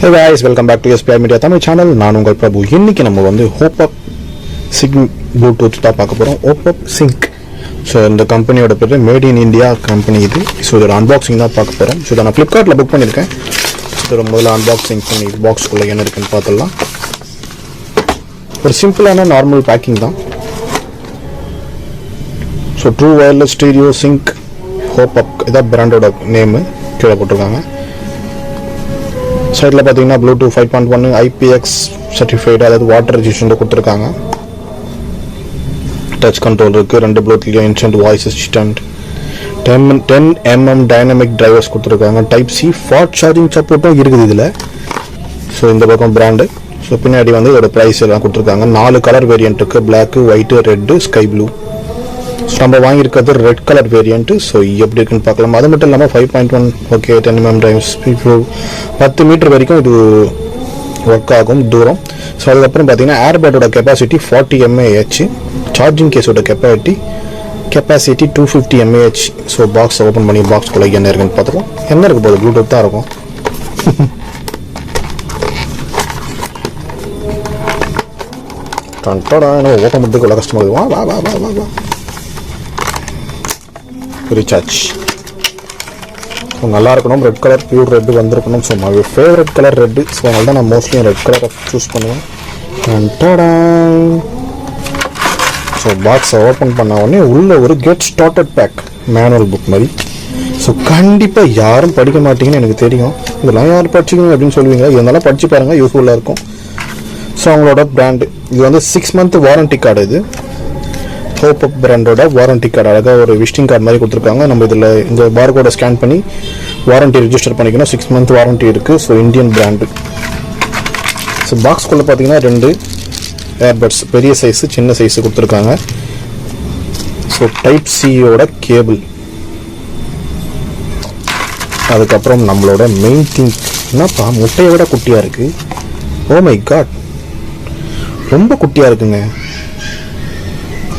Hey guys, welcome back to SPI Media Tamil channel. நான் உங்கள் பிரபு. இன்னைக்கு நம்ம வந்து HOPPUP Sync Bluetooth தான் பார்க்க போறோம். HOPPUP Sync. ஸோ இந்த கம்பெனியோட பேர் மேட் இன் இந்தியா கம்பெனி இது. ஸோ இதோட அன்பாக்சிங் தான் பார்க்க போகிறோம். ஸோ இதை நான் ஃப்ளிப்கார்ட்டில் புக் பண்ணியிருக்கேன். இதோட முதல்ல அன்பாக்சிங் பண்ணி பாக்ஸ்குள்ளே என்ன இருக்குன்னு பார்த்துடலாம். ஒரு சிம்பிளான நார்மல் பேக்கிங் தான். So true wireless stereo sync HOPPUP இதான் பிராண்டோட நேமு கீழே போட்டிருக்காங்க. சைடில் பார்த்தீங்கன்னா ப்ளூடூத் 5.1 IPX சர்டிஃபைடு, அதாவது வாட்டர் ரெசிஸ்டன்ட் கொடுத்துருக்காங்க. டச் கண்ட்ரோல் இருக்குது. 2 ப்ளூடூத்லேயும் instant voice assistant, 10mm dynamic drivers கொடுத்துருக்காங்க. டைப் சி ஃபாஸ்ட் சார்ஜிங் சப்போர்ட்டும் இருக்குது இதில். ஸோ இந்த பக்கம் பிராண்டு. ஸோ பின்னாடி வந்து இதோட ப்ரைஸ் எல்லாம் கொடுத்துருக்காங்க. 4 கலர் வேரியன்ட் இருக்குது. Black, white, red, sky blue. So நம்ம வாங்கியிருக்கிறது ரெட் கலர் வேரியண்ட்டு. ஸோ எப்படி இருக்குன்னு பார்க்கலாம். அது மட்டும் இல்லாமல் 5.1 ஓகே 10mm டிரைவ்ஸ், 10 மீட்டர் வரைக்கும் இது ஒர்க் ஆகும் தூரம். ஸோ அதுக்கப்புறம் பார்த்தீங்கன்னா ஏர்பேட்டோட கெப்பாசிட்டி 40 mAh, சார்ஜிங் கேஸோட capacity 250 mAh. So box open பண்ணி பாக்ஸ்குள்ளே என்ன இருக்குன்னு பார்த்துருவோம். என்ன இருக்கு போது ப்ளூடூத் தான் இருக்கும். ஓப்பன் பண்ணுறதுக்கு கஷ்டமாக இருக்குது. வா வா வா வா வா வா ரீசார்ஜ். ஸோ நல்லா இருக்கணும். ரெட் கலர் பியூர் ரெட்டு வந்திருக்கணும். So my favourite colour red. So அதனால தான் நான் மோஸ்ட்லி ரெட் கலரை சூஸ் பண்ணுவேன். ஸோ பாக்ஸை ஓப்பன் பண்ண உடனே உள்ள ஒரு get started pack manual book மாதிரி. ஸோ கண்டிப்பாக யாரும் படிக்க மாட்டீங்கன்னு எனக்கு தெரியும். இதெல்லாம் யாரும் படிச்சிக்கணும் அப்படின்னு சொல்லுவீங்க. இதெல்லாம் படித்து பாருங்கள், யூஸ்ஃபுல்லாக இருக்கும். ஸோ அவங்களோட பிராண்டு இது வந்து 6 month வாரண்டி கார்டு. இது HOPPUP பிராண்டோட வாரண்டி கார்டு. அழகாக ஒரு விசிட்டிங் கார்டு மாதிரி கொடுத்துருக்காங்க. நம்ம இதில் இந்த பார்கோடை ஸ்கேன் பண்ணி வாரண்டி ரிஜிஸ்டர் பண்ணிக்கணும். 6 month வாரண்டி இருக்குது. So Indian brand. ஸோ பாக்ஸ்குள்ளே பார்த்தீங்கன்னா 2 ஏர்பட்ஸ், பெரிய சைஸு சின்ன சைஸு கொடுத்துருக்காங்க. ஸோ டைப் சியோட கேபிள். அதுக்கப்புறம் நம்மளோட மெயின் திங் என்னப்பா, முட்டையை விட குட்டியாக இருக்குது. ஓ மை காட், ரொம்ப குட்டியாக இருக்குங்க.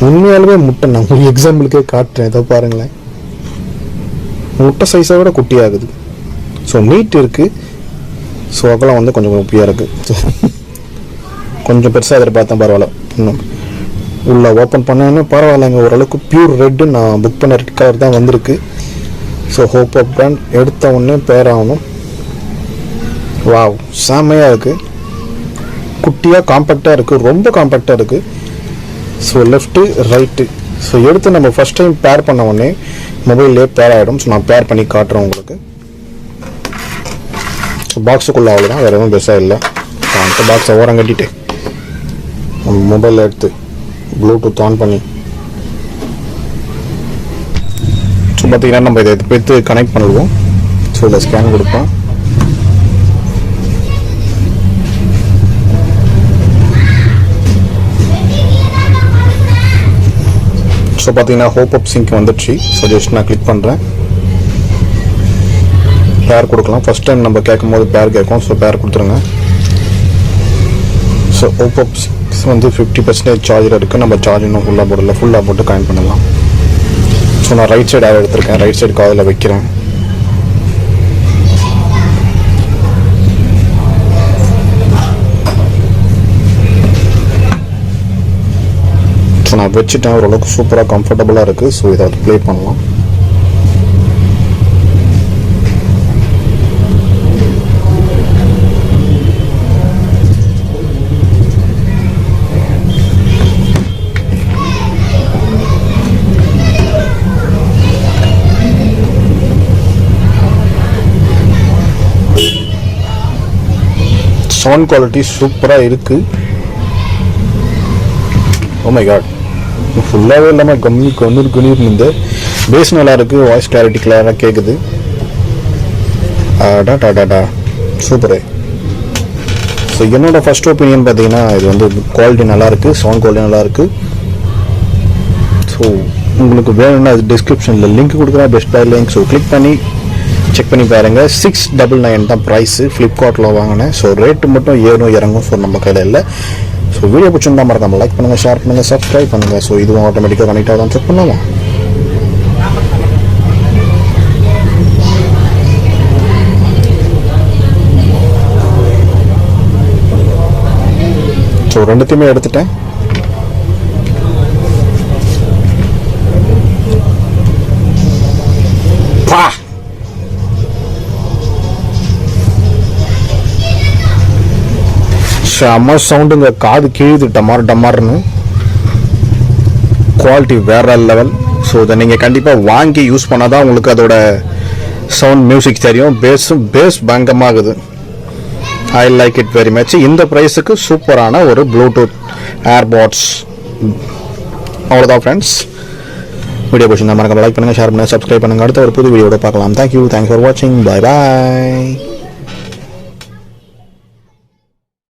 உண்மையாலுமே முட்டை. நான் உங்களுக்கு எக்ஸாம்பிளுக்கே காட்டுறேன். இதை பாருங்களேன், முட்டை சைஸை விட குட்டியாகுது. ஸோ நீட் இருக்குது. ஸோ அதெல்லாம் வந்து கொஞ்சம் குட்டியாக இருக்குது. கொஞ்சம் பெருசாக எதிர்பார்த்தேன், பரவாயில்ல. இன்னும் உள்ள ஓப்பன் பண்ணோன்னே பரவாயில்லைங்க, ஓரளவுக்கு பியூர் ரெட்டு. நான் புக் பண்ண ரெட் கலர் தான் வந்திருக்கு. ஸோ HOPPUP பிராண்ட் எடுத்த உடனே பேர் ஆகணும். வாவ், செம்மையாக இருக்குது. குட்டியாக காம்பேக்டாக இருக்குது, ரொம்ப காம்பேக்டாக இருக்குது. So left right. ஸோ எடுத்து நம்ம ஃபஸ்ட் டைம் பேர் பண்ண உடனே மொபைல்லே பேர் ஆகிடும். ஸோ நான் பேர் பண்ணி காட்டுறேன் உங்களுக்கு. ஸோ பாக்ஸுக்குள்ளே அவ்வளோதான், வேறு எதுவும் பெருசாக இல்லை. அந்த பாக்ஸை ஓரம் கட்டிட்டு நம்ம மொபைலில் எடுத்து ப்ளூடூத் ஆன் பண்ணி ஸோ பார்த்தீங்கன்னா நம்ம இதை எடுத்து கனெக்ட் பண்ணிடுவோம். ஸோ இதில் ஸ்கேன் கொடுப்போம். ஸோ பார்த்தீங்கன்னா HOPPUP சிங்க் வந்துடுச்சு. ஸோ ஜஸ்ட் நான் கிளிக் பண்ணுறேன். பேர் கொடுக்கலாம். ஃபஸ்ட் டைம் நம்ம கேட்கும் போது பேர் கேட்கும். ஸோ பேர் கொடுத்துருங்க. ஸோ HOPPUP வந்து 50% சார்ஜர் இருக்குது. நம்ம சார்ஜ் இன்னும் ஃபுல்லாக போடல, ஃபுல்லாக போட்டு கனெக்ட் பண்ணலாம். ஸோ நான் ரைட் சைடு ஆட் எடுத்திருக்கேன். ரைட் சைடு காதில் வைக்கிறேன். ஸோ நான் வச்சுட்டேன். ஓரளவுக்கு சூப்பராக கம்ஃபர்டபுளாக இருக்குது. ஸோ இதை ப்ளே பண்ணலாம். சவுண்ட் குவாலிட்டி சூப்பராக இருக்குது. ஓ மை காட், ஃபுல்லாகவே இல்லாமல் கண்ணீர் இருந்து பேஸ் நல்லா இருக்குது. வாய்ஸ் கிளாரிட்டி கிளியராக கேட்குது. டாடா சூப்பரு. ஸோ என்னோடய ஃபர்ஸ்ட் ஒப்பீனியன் பார்த்தீங்கன்னா இது வந்து குவாலிட்டி நல்லாயிருக்கு, சவுண்ட் குவாலிட்டி நல்லாயிருக்கு. ஸோ உங்களுக்கு வேணும்னா அது டிஸ்கிரிப்ஷனில் லிங்க் கொடுக்குறேன், best buy link. So click பண்ணி செக் பண்ணி பாருங்கள். 699 தான் ப்ரைஸு. ஃப்ளிப்கார்ட்டில் வாங்கினேன். ஸோ ரேட்டு மட்டும் ஏறும் இறங்கும். ஸோ நம்ம கையில் இல்லை. ஸோ வீடியோ பிடிச்சிருந்தா மறக்காமல் லைக் பண்ணுங்கள், ஷேர் பண்ணுங்கள், சப்ஸ்கிரைப் பண்ணுங்கள். ஸோ இதுவும் ஆட்டோமேட்டிக்காக கனெக்ட் ஆகும். செக் பண்ணலாமா? ஸோ ரெண்டுத்தையுமே எடுத்துட்டேன். செம்ம சவுண்டுங்க, காது கிழிது டமார் டமார்னு. குவாலிட்டி வேற லெவல். ஸோ இதை நீங்கள் கண்டிப்பாக வாங்கி யூஸ் பண்ணால் தான் உங்களுக்கு அதோட சவுண்ட் மியூசிக் தெரியும். பேஸ் பயங்கரமாகுது. I like it very much. இந்த ப்ரைஸுக்கு சூப்பரான ஒரு ப்ளூடூத் ஏர்பாட்ஸ். அவ்வளோதான் ஃப்ரெண்ட்ஸ். வீடியோ பிடிச்சிருந்தா மறக்காம லைக் பண்ணுங்கள், ஷேர் பண்ணுங்கள், சப்ஸ்கிரைப் பண்ணுங்கள். அடுத்த ஒரு புது வீடியோட பார்க்கலாம். தேங்க்யூ, தேங்க்ஸ் ஃபார் வாட்சிங். Bye bye.